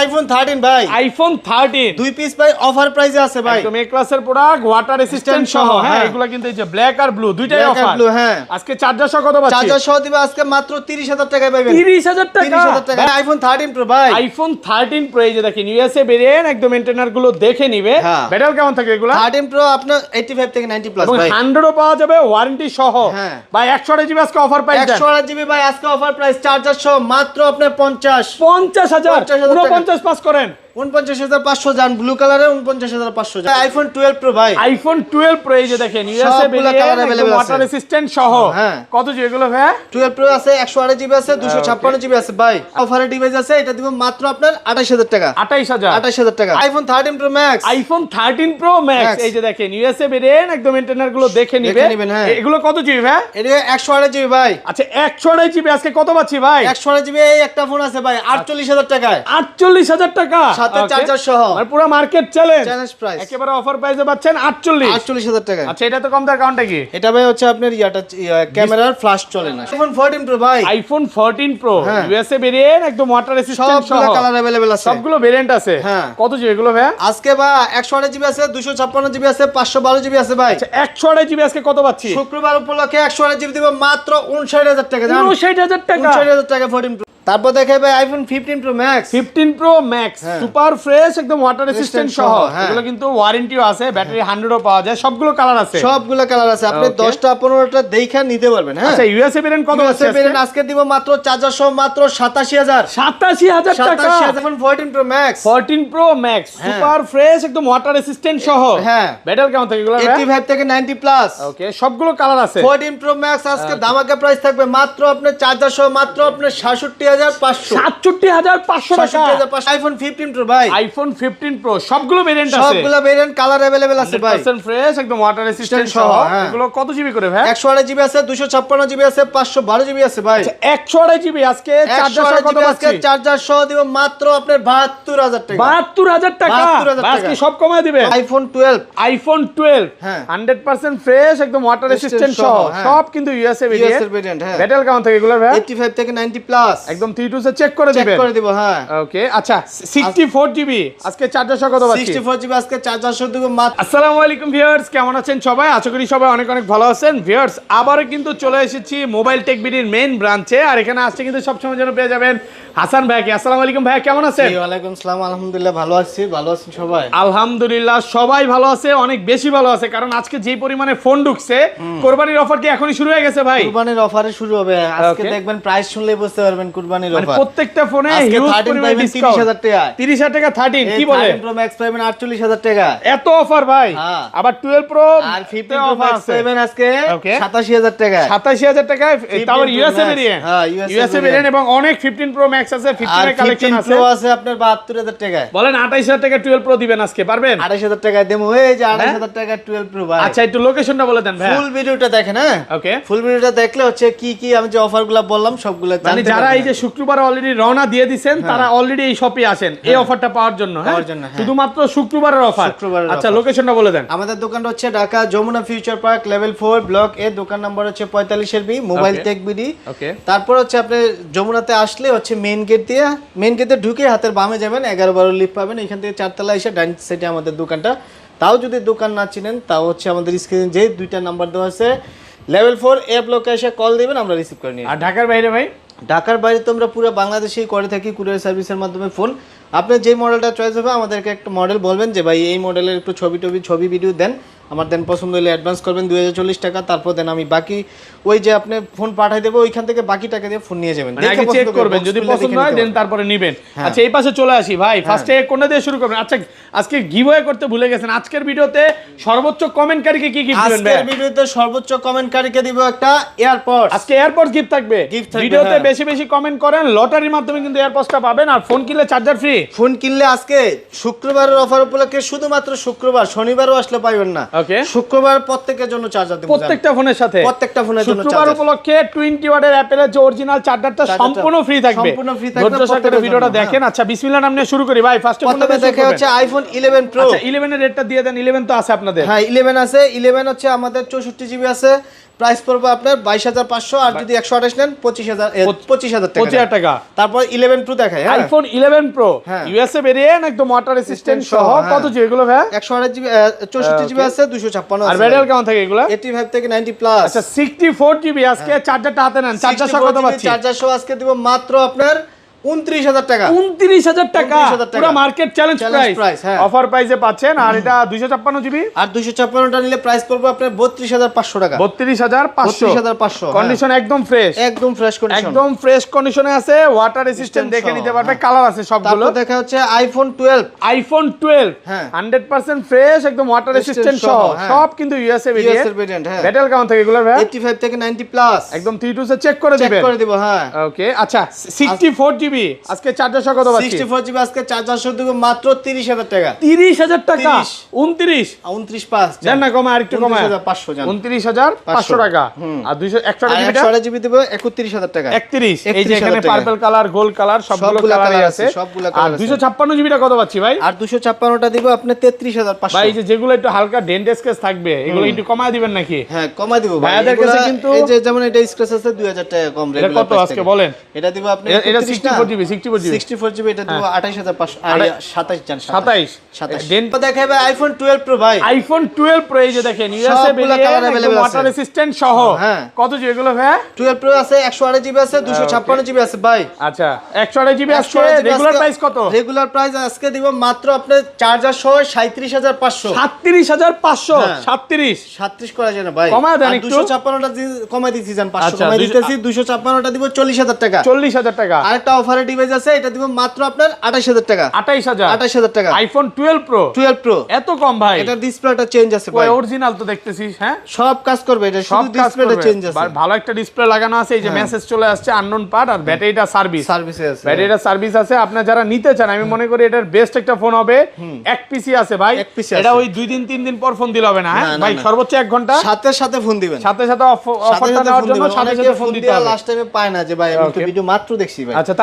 IPhone 13 ভাই, iPhone 13 দুই piece ভাই অফার প্রাইসে আছে ভাই, একদম এ ক্লাসের প্রোডাক্ট, ওয়াটার রেসিস্ট্যান্ট সহ। হ্যাঁ, এগুলো কিন্তু এই যে ব্ল্যাক আর ব্লু দুইটাই অফার। হ্যাঁ, আজকে চার্জার সহ কত পাচ্ছি? চার্জার সহ দিবে আজকে মাত্র 30,000 টাকায় পাবেন। 30,000 টাকা। 30,000 টাকা আইফোন 13 প্রো ভাই, আইফোন 13 প্রো। এই যে দেখেন ইউএসএ ভেরিয়েন্ট, একদম এন্টেনার গুলো দেখে নিবে। হ্যাঁ। ব্যাটারি কেমন থাকে এগুলা? 13 প্রো আপনার 85 থেকে 90 প্লাস এবং ভাই, 100 ও পাওয়া যাবে ওয়ারেন্টি সহ। হ্যাঁ। ভাই 100 জিবি আজকে অফার প্রাইস দেন। 128 জিবি ভাই আজকে অফার প্রাইস, চার্জার সহ মাত্র আপনার 50,000 50,000 49 পাস করেন। 49,500 জান, ব্লু কালারে 49,500 জান। আইফোন 12 প্রো ভাই, আইফোন 12 প্রো এই যে দেখেন ইউএসএ সবগুলা colour ভেরিয়েন্ট, available ওয়াটার আছে। রেসিস্ট্যান্ট সহ। হ্যাঁ। কত জিবি এগুলো ভাই? 12 প্রো আছে, 128 জিবি আছে, 256 জিবি আছে ভাই। অফারে ডিভাইস আছে, এটা দিব মাত্র আপনার 28,000 টাকা। 28,000। 28,000 টাকা। IPhone 13 pro max, iPhone 13 pro max Max। এই যে দেখেন ইউএসএ ভেরিয়েন্ট, একদম এন্টেনার গুলো দেখে নিবে। দেখে নিবেন, হ্যাঁ। এগুলো কত জিবি ভাই? এটা 128 জিবি ভাই। আচ্ছা 128 জিবি আজকে কত পাচ্ছি ভাই? 128 জিবি এই একটা ফোন আছে ভাই 48,000 টাকায়, 48,000 টাকা, সাথে Okay। চার্জার সহ। মানে পুরো মার্কেট চ্যালেঞ্জ প্রাইস একেবারে অফার প্রাইসে পাচ্ছেন 48। 48,000 টাকা। আচ্ছা এটা তো কম, তার কারণটা কি? এটা ভাই হচ্ছে আপনার ক্যামেরার ফ্ল্যাশ চলে না। আইফোন 14 প্রো ভাই, আইফোন 14 প্রো হ্যাঁ। ইউএসএ ভেরিয়েন্ট, একদম ওয়াটার রেসিস্ট্যান্ট সহ। সবগুলো কালার अवेलेबल আছে, সবগুলো ভেরিয়েন্ট আছে। হ্যাঁ। কত জিবি এগুলো ভাই? আজকে ভাই 128 জিবি আছে, 256 জিবি আছে, 512 জিবি আছে ভাই। আচ্ছা 128 জিবি আজকে কত পাচ্ছি? শুক্রবার উপলক্ষে 128 জিবি দিব মাত্র 59,000 টাকা জান, 59,000 টাকা। 59,000 টাকা 14 প্রো। তারপর দেখে ভাই iPhone 15 pro max, 15 pro max হ্যাঁ। সুপার ফ্রেশ, একদম ওয়াটার রেসিস্ট্যান্ট সহ। হ্যাঁ। এগুলো কিন্তু ওয়ারেন্টিও আছে, ব্যাটারি 100 ও পাওয়া যায়, সবগুলো কালার আছে। সবগুলো কালার আছে, আপনি Okay। 10টা 15টা দেখে নিতে পারবেন। হ্যাঁ, আচ্ছা ইউএসএ ভেরিয়েন্ট কত আছে? আজকে দিব মাত্র চার্জার সহ মাত্র 87,000 87,000 টাকা। 87,000 iPhone 14 pro max, 14 pro max হ্যাঁ। সুপার ফ্রেশ, একদম ওয়াটার রেসিস্ট্যান্ট সহ। হ্যাঁ। ব্যাটারি কেমন থাকে এগুলো? 85 থেকে 90 প্লাস। ওকে, সবগুলো কালার আছে। 14 প্রো ম্যাক্স আজকে ধামাকা প্রাইস থাকবে মাত্র আপনার চার্জার সহ মাত্র আপনার 67,500, 67,500 টাকা। 67,500। আইফোন 15 প্রো ভাই, আইফোন 15 প্রো সবগুলো ভেরিয়েন্ট আছে, সবগুলো ভেরিয়েন্ট কালার अवेलेबल আছে ভাই। 100% ফ্রেশ, একদম ওয়াটার রেসিস্ট্যান্ট সহ। হ্যাঁ। এগুলো কত জিবি করে ভাই? 128 জিবি আছে, 256 জিবি আছে, 512 জিবি আছে ভাই। 128 জিবি আজকে চার্জার সহ 128 কত জিবি আজকে পাচ্ছি? চার্জার সহ দিব মাত্র আপনার 72,000 টাকা। 72,000 টাকা। 72,000 আজকে টাকা। সব কমায় দিবে। আইফোন 12, আইফোন 12 হ্যাঁ। 100% ফ্রেশ, একদম ওয়াটার রেসিস্ট্যান্ট সহ। হ্যাঁ। সব কিন্তু ইউএসএ ভেরিয়েন্ট। ভেরিয়েন্ট, হ্যাঁ। ব্যাটারি কেমন থাকে এগুলো ভাই? 85 থেকে 90 প্লাস, একদম 3 সে চেক করে চেক দিবেন। করে দিব। হ্যাঁ, ওকে, আচ্ছা 64 জিবি আজকে চার্জার সহ কত পাচ্ছি? 64 জিবি আজকে চার্জার সহ দিব মাত্র। আসসালামু আলাইকুম ভিউয়ার্স, কেমন আছেন সবাই? আশা করি সবাই অনেক অনেক ভালো আছেন। ভিউয়ার্স আবারও কিন্তু চলে এসেছি মোবাইল টেক বিডির মেইন ব্রাঞ্চে, আর এখানে আসছে কিন্তু সবসময় যেন পেয়ে যাবেন হাসান ভাইকে। আসসালামু আলাইকুম ভাই, কেমন আছেন? জি ওয়ালাইকুম আসসালাম, আলহামদুলিল্লাহ ভালো আছি, ভালো আছেন সবাই? আলহামদুলিল্লাহ সবাই ভালো আছে, অনেক বেশি ভালো আছে, কারণ আজকে যে পরিমাণে ফোন ঢুকছে, কোরবানির অফার কি এখনই শুরু হয়ে গেছে ভাই? কুরবানির অফারে শুরু হবে আজকে, Okay। দেখবেন প্রাইস শুনলেই বুঝতে পারবেন কুরবানির মানে অফার। প্রত্যেকটা ফোনে আজকে হিউজ 13 পরিমাণে পাবেন ডিসকাউন্ট। 30,000 টাকা, 30,000 টাকা 13 কি বলে? 13 প্রো ম্যাক্স পাবেন 48,000 টাকা। এত অফার ভাই? হ্যাঁ। আবার 12 প্রো আর 15 প্রো ম্যাক্স পাবেন আজকে Okay। 87,000 টাকা। 87,000 টাকায়, তাও 15 ইউএসএ Pro Max। ভেরিয়েন্ট। হ্যাঁ, USA ইউএসএ ভেরিয়েন্ট এবং অনেক 15 প্রো ম্যাক্স আছে, 15 আর এর কালেকশন 15 আছে। প্রো আছে আপনার 72,000 টাকায়। বলেন 28,000 টাকা 12 প্রো দিবেন আজকে, পারবেন? 28,000 টাকায় দেবো, এই যে 28,000 টাকা 12 প্রো ভাই। আচ্ছা একটু লোকেশনটা বলে দেন ভাই। ফুল ভিডিওটা দেখেন। হ্যাঁ, ওকে, ফুল ভিডিওটা দেখলে হচ্ছে কি কি আমি যে অফারগুলো বললাম সবগুলো মানে জানতে যারা পারবেন। এই যে শুক্রবার অলরেডি রওনা দিয়ে দিবেন, তারা অলরেডি এই শপে আসেন এই অফারটা পাওয়ার জন্য। হ্যাঁ, পাওয়ার জন্য, হ্যাঁ। শুধুমাত্র শুক্রবারের অফার। শুক্রবারের আচ্ছা offer। লোকেশনটা বলে দেন। আমাদের দোকানটা হচ্ছে Dhaka Jamuna future park level 4 block A, দোকান নাম্বার হচ্ছে 45 B, mobile Okay। Tech BD. Okay, তারপর হচ্ছে আপনি যমুনাতে আসলে হচ্ছে মেইন গেট দিয়ে, মেইন গেটে ঢুকে হাতের বামে যাবেন, 11-12 লিফট পাবেন, এখান থেকে 4 তলা এসে ডান সাইডে আমাদের দোকানটা। তাও যদি দোকান না চিনেন তাও হচ্ছে আমাদের স্ক্রিনে যে দুইটা নাম্বার দেওয়া আছে, লেভেল 4 এ ব্লকে এসে কল দিবেন, আমরা রিসিভ করে নিয়ে। আর ঢাকার বাইরে ভাই? ঢাকার বাইরে তো আমরা পুরো বাংলাদেশেই করে থাকি কুরিয়ার সার্ভিসের মাধ্যমে ফোন। আপনি যে মডেলটা চয়েস হবে আমাদেরকে একটা মডেল বলবেন যে ভাই এই মডেলের একটু ছবি ভিডিও দেন, আমার দেন পছন্দ হলে অ্যাডভান্স করবেন 2040 টাকা, তারপর দেন আমি বাকি ওই যে আপনি ফোন পাঠাই দেবো, ওইখান থেকে বাকি টাকা দিয়ে ফোন নিয়ে যাবেন। মানে আগে চেক করবেন, যদি পছন্দ হয় দেন তারপরে নেবেন। আচ্ছা এই পাশে চলে আসি ভাই, ফার্স্টে কোনটা দিয়ে শুরু করবেন? আচ্ছা আজকে গিভওয়ে করতে ভুলে গেছেন, আজকের ভিডিওতে সর্বোচ্চ কমেন্টকারীকে কি গিফট দিবেন ভাই? আজকের ভিডিওতে সর্বোচ্চ কমেন্টকারীকে দিব একটা এয়ারপড। আজকে এয়ারপডস গিফট থাকবে। ভিডিওতে হ্যাঁ। বেশি বেশি কমেন্ট করেন, লটারির মাধ্যমে কিন্তু এয়ারপডসটা পাবেন, আর ফোন কিনলে চার্জার ফ্রি। ফোন কিনলে আজকে শুক্রবারের অফার উপলক্ষে শুধুমাত্র শুক্রবার, শনিবারও আসলে পাইবেন না। ওকে, শুক্রবার প্রত্যেকের জন্য চার্জার দেব, প্রত্যেকটা ফোনের সাথে, প্রত্যেকটা ফোনের জন্য শুক্রবার চার্জার। উপলক্ষে 20 ওয়াটের অ্যাপেলের যে অরিজিনাল চার্জারটা সম্পূর্ণ ফ্রি থাকবে। সম্পূর্ণ ফ্রি থাকবে ধৈর্য সহকারে ভিডিওটা দেখেন। আচ্ছা বিসমিল্লাহ নাম নিয়ে শুরু করি ভাই। ফার্স্টে কোনটা প্রথমে দিয়ে দেখে শুরু হচ্ছে করবেন? IPhone 11 pro. আচ্ছা 11 এর রেটটা দিয়ে দেন। 11 তো আছে আপনাদের? হ্যাঁ 11 আছে, 11 হচ্ছে আমাদের 64 জিবি আছে, প্রাইস পড়বে আপনার 22,500, আর যদি 128 নেন 25,000 টাকা। 25,000 টাকা। তারপর 11 প্রো দেখায়, হ্যাঁ আইফোন 11 প্রো হ্যাঁ। ইউএসএ ভেরিয়েন্ট, একদম ওয়াটার রেসিস্ট্যান্ট সহ। হ্যাঁ। কত জি এগুলো ভাই? 128 জিবি 64 জিবি আছে, 256 আর আছে। ব্যাটারি কেমন থাকে এগুলো? 85 থেকে 90 প্লাস। আচ্ছা 64 জিবি। আজকে চার্জারটা হাতে নেন, চার্জার সহ কত পাচ্ছি? চার্জার সহ আজকে দিব মাত্র আপনার 29,000 টাকা। 29,000 টাকা, 29,000 টাকা। পুরো market challenge Challenge price, price, হ্যাঁ। অফার প্রাইসে পাচ্ছেন। আর এটা 256 জিবি, আর 256টা নিলে প্রাইস পড়বে আপনার 32,500 টাকা। 32,500। 32,500, কন্ডিশন একদম ফ্রেশ, একদম ফ্রেশ কন্ডিশন, একদম ফ্রেশ কন্ডিশনে আছে, ওয়াটার রেসিস্ট্যান্ট দেখে সহ, নিতে পারবে। হ্যাঁ। কালার আছে সবগুলো। তারপর দেখা হচ্ছে আইফোন 12, আইফোন 12 হ্যাঁ। 100% ফ্রেশ, একদম ওয়াটার রেসিস্ট্যান্ট সহ, হ্যাঁ। সব কিন্তু ইউএসএ US ভেরিয়েন্ট। এর ভেরিয়েন্ট, হ্যাঁ। ব্যাটারি কেমন থাকে এগুলো ভাই? 85 থেকে 90 প্লাস, একদম 3 সে চেক করে চেক দিবেন। করে দিব, হ্যাঁ। ওকে, আচ্ছা 64 জিবি আজকে চার্জার সহ কত পাচ্ছি? 64 জিবি আজকে চার্জার সহ দিব মাত্র 30,000 টাকা। 30,000 টাকা। 30 29 29,500 জান না, কমা আরেকটু কমা। 29,500 জান। 29,500 টাকা। আর 128 জিবি 128 জিবি দিব 31,000 টাকা। 31। এই যে এখানে 31,000 টাকা। পার্পল কালার, গোল্ড কালার, সবগুলো সবগুলা কালারই colour আছে। আছে, সবগুলা আর colour আছে। 256 জিবিটা কত পাচ্ছি ভাই? আর 256টা দিব আপনি 33,500। ভাই এই যে যেগুলো একটু হালকা ডেন্ট স্কেচ থাকবে, এগুলো একটু কমায় দিবেন নাকি? হ্যাঁ, কমাই দিব ভাই। ভাইয়াদের কাছে কিন্তু- এই যে যেমন এটা স্ক্র্যাচ আছে 2,000 টাকা কম এটা রেগুলার কত আজকে বলেন? এটা দিব আপনি এটা 31 64 জিবি, 64 জিবি। 64 জিবি এটা দিব 28,500, 27 জান, 27 দেন দেখাবে আইফোন 12 প্রো ভাই। আইফোন 12 প্রো এই যে দেখেন ইউএসএ সবগুলা colour available আছে। ওয়াটার রেসিস্ট্যান্ট সহ। হ্যাঁ। কত জিবি এগুলো ভাই? 12 প্রো আছে, 128 জিবি আছে, 256 জিবি আছে ভাই। আচ্ছা 128 জিবি আজকে 128 জিবি রেগুলার আজকে- প্রাইস কত? রেগুলার প্রাইস আজকে দিব মাত্র আপনি চার্জার সহ 37,500। 37,500। হ্যাঁ। 37 37 করা যায় না ভাই। কমায় দেন একটু। 256টা কমাই দিছি জান, 500 আচ্ছা, কমাই দিতেছি। 256টা দিব 40,000 টাকা। 40,000 টাকা। আরেকটা অফারের ডিভাইস আছে, এটা দিব মাত্র আপনার 28,000 টাকা। 28,000। 28,000 টাকা। আইফোন 12 প্রো 12 প্রো এত কম ভাই? এটা ডিসপ্লেটা চেঞ্জ আছে ভাই। অরিজিনাল তো দেখতেছিস, হ্যাঁ সব কাজ করবে, এটা সব শুধু কাজ ডিসপ্লেটা করবে। চেঞ্জ আছে। ভালো একটা ডিসপ্লে লাগানো আছে, এই যে হ্যাঁ। মেসেজ চলে আসছে আননোন পার্ট, আর ব্যাটারিটা সার্ভিস, সার্ভিসে আছে। ব্যাটারিটা সার্ভিস আছে। আপনারা যারা নিতে চান, আমি মনে করি এটার বেস্ট একটা ফোন হবে। এক পিসি আছে ভাই, এক পিসি এটা আছে। ওই 2 দিন 3 দিন পর ফোন দিলে হবে না, হ্যাঁ না, না, ভাই, না। সর্বোচ্চ 1 ঘন্টা সাথে সাথে ফোন দিবেন। সাথে সাথে সাথে অফারটা সাথে নেওয়ার ফোন জন্য দিবেন। সাথে অনেকে সাথে ফোন ফোন দিতে দিয়ে হবে। লাস্ট টাইমে পায় না যে ভাই আমি তো Okay. ভিডিও মাত্র দেখছি ভাই। আচ্ছা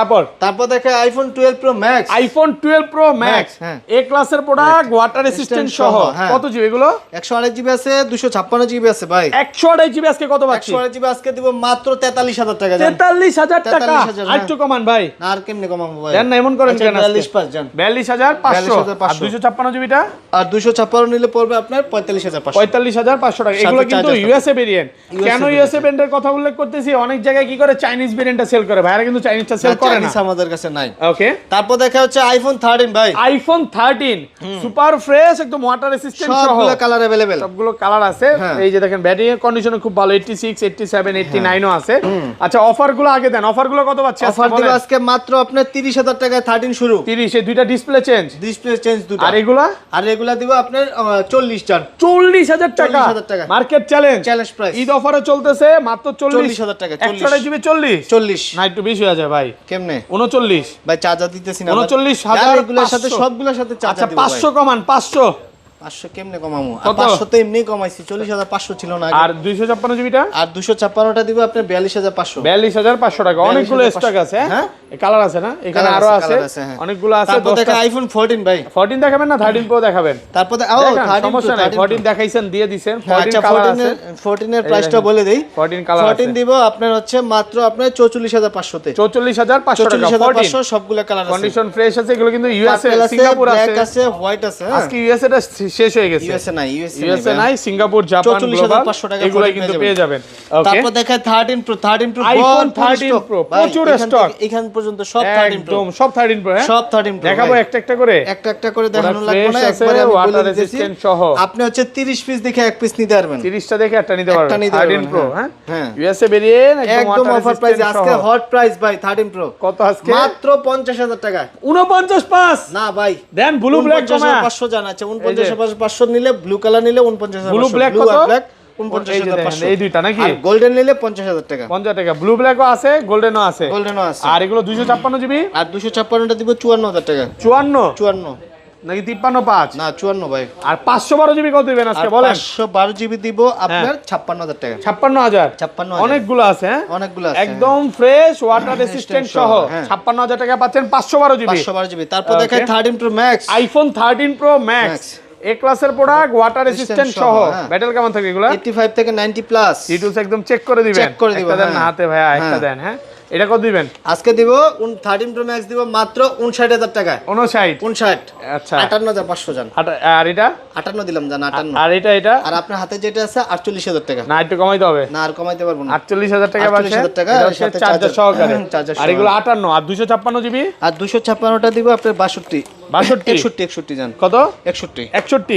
তারপর দেখে iPhone 12 pro max. IPhone 12 pro max হ্যাঁ। এ ক্লাসের প্রোডাক্ট, ওয়াটার রেসিস্ট্যান্ট সহ। হ্যাঁ। কত জিবি এগুলো? 128 জিবি আছে, 256 জিবি আছে ভাই। 128 জিবি আজকে কত পাচ্ছি? 128 জিবি আজকে দিব মাত্র 43,000 টাকা জান। 43,000 টাকা। 43,000, হ্যাঁ। আরেকটু কমান ভাই। না আর কেমনে কমাবো ভাই? দেন না, এমন করেন আচ্ছা, কেন আজকে? 42,500 জান। 42,500। আর 42,500 256 জিবিটা আর 256 নিলে পড়বে আপনার 45,500। 45,500 টাকা। এগুলো কিন্তু চার্জার ইউএসএ ভেরিয়েন্ট। USA কেন ইউএসএ ভেরিয়েন্টের কথা উল্লেখ করতেছি? অনেক জায়গায় কি করে চাইনিজ ভেরিয়েন্টটা সেল করে, ভাইরা কিন্তু চাইনিজটা সেল করে না। চাইনিজ আমাদের কাছে নাই। ওকে, তারপর দেখা হচ্ছে আইফোন 13 ভাই। আইফোন 13 সুপার ফ্রেশ, একদম ওয়াটার রেসিস্ট্যান্ট সহ। সবগুলো কালার अवेलेबल। সবগুলো কালার আছে। হ্যাঁ। এই যে দেখেন ব্যাটারি কন্ডিশন খুব ভালো, 86, 87, 89 ও আছে। আচ্ছা অফারগুলো আগে দেন, অফারগুলো কত পাচ্ছি আজকে অফার দিব বলেন? আজকে মাত্র আপনার 30,000 টাকায় 13 শুরু। 30 এ দুইটা ডিসপ্লে চেঞ্জ। ডিসপ্লে চেঞ্জ দুটো। আর এগুলা আর এগুলা দিব আপনার 40 জান। 40,000 টাকা। 40,000 টাকা। Market challenge. Challenge price. Eid অফারে চলতেছে মাত্র 40,000 টাকা, 128 জিবি 40 40 না একটু বেশি হয়ে যায় ভাই। কেমনে 39 ভাই? চার্জার দিতেছি না। 39,500 এগুলোর সাথে সবগুলোর সাথে আচ্ছা চার্জার দিব 500 কমান 500। 500 কেমনে কমামু? আর কত? 500 তো এমনি কমাইছি, 40,500 ছিল না আগে। আর 256 জিবিটা আর 256টা দিব আপনার 42,500। 42,500 টাকা। অনেকগুলো স্টক আছে, হ্যাঁ হ্যাঁ? কালার আছে না এখানে? Colour আরো আছে, আছে, colour আছে, হ্যাঁ। অনেকগুলো আছে। তারপর দেখা আইফোন 14 ভাই। 14 দেখাবেন না 13 প্রো দেখাবেন? তারপর দেখান, সমস্যা নাই। 14 দেখাইছেন, দিয়ে দিবেন। 14 আচ্ছা, কালার আছে। 14 এর প্রাইসটা বলে দেই। 14 কালার আছে। 14 দিব আপনার হচ্ছে মাত্র আপনার 44,500 তে। 44,500 টাকা। 44,500 সবগুলা কালার আছে। কন্ডিশন ফ্রেশ আছে। এগুলো কিন্তু ইউএসএ, Purple আছে, সিঙ্গাপুর black আছে। আছে, হোয়াইট আছে। হ্যাঁ। আজকে ইউএসএ টা শেষ হয়ে গেছে। ইউএসএ নাই, ইউএসএ নাই, সিঙ্গাপুর, জাপান, 44,500 টাকা এগুলো 14 কিন্তু পেয়ে পেয়ে যাবেন। ওকে, তারপর দেখা 13 প্রো। 13 প্রো iPhone 13 Pro, প্রচুর stock। এখান পর্যন্ত সব 13 প্রো। একদম সব 13 প্রো, হ্যাঁ সব 13 প্রো দেখাবো একটা একটা করে। একটা একটা করে দেখানো ওরা লাগবে না, fresh আছে, একবারে আমি বলে water দিতেছি। resistant সহ। আপনি হচ্ছে 30 পিস দেখে এক পিস নিতে পারবেন। 30টা দেখে একটা নিতে একটা পারবেন। নিতে 13 পারবেন, প্রো, হ্যাঁ। হ্যাঁ হ্যাঁ। ইউএসএ বেরিয়ে একদম অফার প্রাইস আজকে হট প্রাইস ভাই 13 প্রো। কত আজকে? মাত্র 50,000 টাকা। 49,500 না ভাই, দেন ব্লু ব্ল্যাক কমা। 49,500 জানাচ্ছে। 49,500 নিলে ব্লু কালার নিলে 49,500। ব্লু ব্ল্যাক ব্লু কত? আর ব্ল্যাক এই যে দেখেন, 49,500। এই দুইটা নাকি? আর গোল্ডেন নিলে 50,000 টাকা। 50 টাকা। ব্লু ব্ল্যাকও আছে, গোল্ডেনও আছে। গোল্ডেনও আছে। আর এগুলো 256 জিবি আর 256টা দিব 54,000 টাকা। 54 54 নাকি 53.5? না 54 ভাই। আর 512 জিবি কত দিবেন আজকে বলেন? 512 জিবি দিব আপনার 56,000 টাকা। 56,000 56,000 অনেকগুলো আছে, হ্যাঁ অনেকগুলো আছে। একদম ফ্রেশ ওয়াটার রেসিস্ট্যান্ট সহ। হ্যাঁ। 56,000 টাকা পাচ্ছেন 512 জিবি। 512 জিবি। তারপর Okay. দেখাই 13 pro max. IPhone 13 pro max. A ক্লাসের প্রোডাক্ট, ওয়াটার রেসিস্ট্যান্ট সহ। হ্যাঁ। ব্যাটারি কেমন থাকে এগুলো? 85 থেকে 90 প্লাস। ডিটেইলস একদম চেক করে দিবেন। চেক করে দিব, একটা দেন না হ্যাঁ। হাতে ভাইয়া, একটা হ্যাঁ। দেন। হ্যাঁ, এটা কত দিবেন? আজকে দিব 13 প্রো ম্যাক্স দিব মাত্র 59000 টাকা। 59। 59। আচ্ছা, 58500 জান। আর এটা? 58 দিলাম জান, 58। আর এটা? আর আপনার হাতে যেটা আছে 48000 টাকা। না, একটু কমাইতে হবে। না, আর কমাইতে পারবো না। 48000 টাকা পাচ্ছে। 48000 টাকা, এটা এর হচ্ছে সাথে চার্জার সহকারে। চার্জার আর এগুলো 58 আর 256 জিবি। আর 256টা দিব আপনার 62। 61 জান। কত? 61।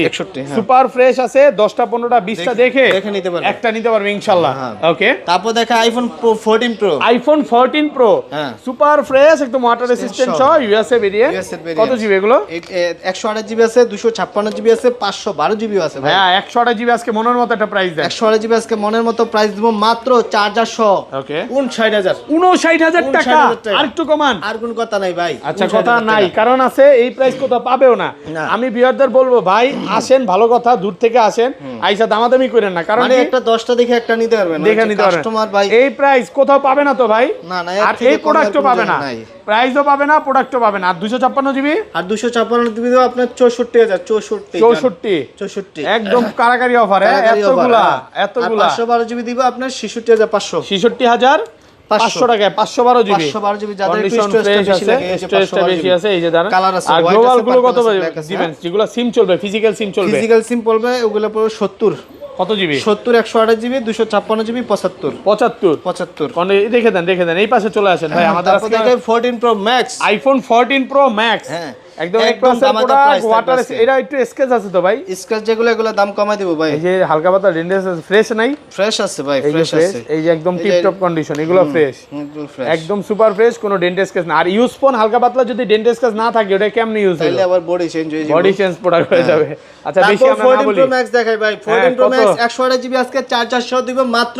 61। হ্যাঁ। সুপার ফ্রেশ আছে, 10টা 15টা 20টা দেখে দেখে নিতে পারবেন। একটা নিতে পারবে ইনশাআল্লাহ। হ্যাঁ। ওকে, তারপর দেখা আইফোন 14 প্রো। আইফোন 14 প্রো হ্যাঁ। সুপার ফ্রেশ, একদম ওয়াটার রেসিস্ট্যান্ট সহ, ইউএসএ ভেরিয়েন্ট। USA variant। কত জিবি এগুলো? 128 জিবি আছে, 256 জিবি আছে, 512 জিবি আছে ভাই। হ্যাঁ, 128 জিবি আজকে মনের মতো একটা প্রাইস দেন। 128 জিবি আজকে মনের মতো প্রাইস দিব মাত্র 4000। ওকে, 59000। 59000 টাকা। 59000 টাকা। আর একটু কমান। আর কোন কথা নাই ভাই। আচ্ছা, 59000 কথা নাই, টাকা। কারণ আছে এই প্রাইস কোথাও পাবেও না। না। আমি ভিউয়ারদের বলবো ভাই আসেন, ভালো কথা, দূর থেকে আসেন, আইসা দামাদামি করেন না, কারণ মানে কি? একটা 10টা দেখে একটা নিতে পারবেন। দেখে নিতে পারবেন। কাস্টমার ভাই। এই প্রাইস কোথাও পাবে না তো ভাই। না, না, আর থেকে এই কম প্রোডাক্টও আর কোনো পাবে না, জায়গায় নাই। প্রাইসও পাবে না, প্রোডাক্টও পাবে না। আর 256 জিবি আর 256 দিবি দেব আপনার 64000। 64 একদম কারাকারি অফার। এতগুলা এতগুলা। 512 জিবি দিব আপনার 66500। 66500 টাকায় 512 জিবি। 512 জিবি যাদের একটু কন্ডিশন স্টোরেজটা ফ্রেশ বেশি আছে, লাগে, এই যে স্টোরেজটা 512 বেশি জিবি। আছে, এই যে দাঁড়ান। কালার আছে, আর white গ্লোবাল আছে, গুলো purple কত আছে, black আছে, দিবেন? হ্যাঁ। যেগুলো সিম চলবে, ফিজিক্যাল সিম চলবে, ফিজিক্যাল সিম পড়বে ওগুলো পড়বে 70। কত জিবি? 70 128 GB 256 GB 75। 75 দেখে দেন এই পাশে চলে আসেন ভাই। আমাদের তারপর আজকে দেখেন 14 pro max. IPhone 14 pro max, হ্যাঁ। একদম এক একদম ক্লাসের দামাকা প্রোডাক্ট, price ওয়াটার থাকবে এটা একটু স্কেচ আছে তো ভাই। স্ক্র্যাচ যেগুলো এগুলো দাম কমাই দেব ভাই। এই যে হালকা পাতলা রেন্ডেস ফ্রেশ নাই, ফ্রেশ আছে ভাই, এই যে ফ্রেশ ফ্রেশ, আছে। এই যে একদম এই যে- টিপ টপ কন্ডিশন, এগুলো ফ্রেশ, একদম ফ্রেশ। একদম সুপার ফ্রেশ, কোনো ডেন্ট স্কেচ না। আর ইউজ ফোন হালকা পাতলা যদি ডেন্ট স্কেচ না থাকে ওটা কেমনে ইউজ তাইলে হবে? আবার বডি চেঞ্জ হয়ে যাবে। বডি চেঞ্জ প্রোডাক্ট হয়ে যাবে। আচ্ছা, বেশি তারপর আমরা না 14 বলি। প্রো ম্যাক্স দেখাই ভাই। 14 প্রো কত? ম্যাক্স 128 জিবি আজকে 4400 দিব মাত্র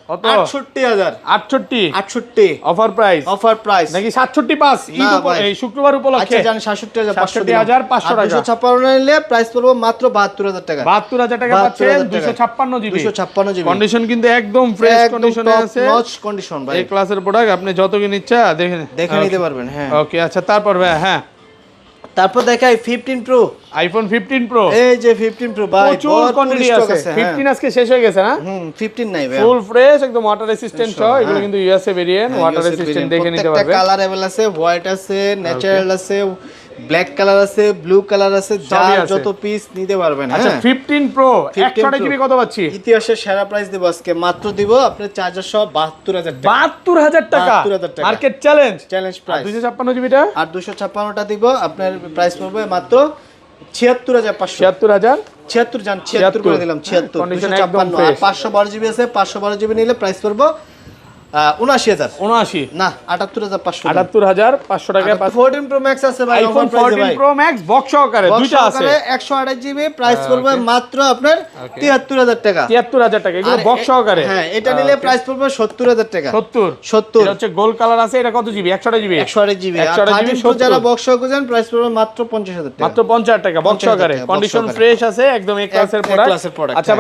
কত? 68000। 68 অফার প্রাইস অফার প্রাইস নাকি 67 পাস ঈদ না ভাই। এই শুক্রবার উপলক্ষে? আচ্ছা জান 67500 67,500 টাকা। 256 নিলে প্রাইস পড়বে মাত্র 72000 টাকা। 72000 টাকা পাচ্ছেন 72000 256 জিবি। 256 জিবি কন্ডিশন কিন্তু একদম ফ্রেশ কন্ডিশনে আছে, নচ কন্ডিশন ভাই। এই ক্লাসের প্রোডাক্ট আপনি যত কি নিচ্ছা দেখে নিতে পারবেন। হ্যাঁ, ওকে, আচ্ছা তারপর ভাই, হ্যাঁ তারপর দেখাই 15 প্রো। আইফোন 15 প্রো এই যে 15 প্রো ভাই, প্রচুর ভরপুর কোয়ান্টিটি stock আছে। হ্যাঁ। 15 আজকে শেষ হয়ে গেছে না? 15 নাই ভাই। ফুল ফ্রেশ, একদম ওয়াটার রেসিস্ট্যান্ট সহ, হ্যাঁ। এগুলো কিন্তু ইউএসএ ভেরিয়েন্ট, ওয়াটার রেসিস্ট্যান্ট দেখে নিতে পারবেন। কালার अवेलेबल আছে, হোয়াইট আছে, ন্যাচারাল আছে, ব্ল্যাক কালার আছে, ব্লু কালার আছে, সবই যার আছে। যত পিস নিতে পারবেন। আচ্ছা, হ্যাঁ, 15 প্রো 15 128 জিবি কত পাচ্ছি? ইতিহাসের সেরা প্রাইস দেব আজকে, মাত্র দিব আপনার চার্জার সহ 72000 টাকা। 72000 টাকা 72000 টাকা। Market challenge. চ্যালেঞ্জ আর প্রাইস। 256 জিবিটা আর 256টা দিব আপনার প্রাইস পড়বে মাত্র 76500। 76000 76 জান, 76 করে দিলাম। 76 Condition 256 একদম আর fresh। 512 জিবি আছে, 512 জিবি নিলে প্রাইস পড়বে 79000। 79 না, 78500। 78500 টাকায় 14 প্রো ম্যাক্স আছে ভাই, আইফোন অফার প্রাইসে 14 ভাই। প্রো ম্যাক্স বক্স সহকারে দুইটা আছে। 128 জিবি প্রাইস পড়বে মাত্র আপনার 73000 টাকা। 73000 টাকা, এগুলো আর বক্স সহকারে। হ্যাঁ, এটা নিলে প্রাইস পড়বে 70000 টাকা। 70 এটা হচ্ছে গোল্ড কালার আছে, এটা কত জিবি? 128 জিবি। 128 জিবি। আর 128 জিবি 13 প্রো 70 যারা বক্স সহ খুঁজেন প্রাইস পড়বে মাত্র 50000 টাকা। মাত্র 50000 টাকা বক্স 50,000 সহকারে। টাকা, box কন্ডিশন সহকারে। ফ্রেশ আছে, একদম এ ক্লাসের A class এর প্রোডাক্ট। product, আচ্ছা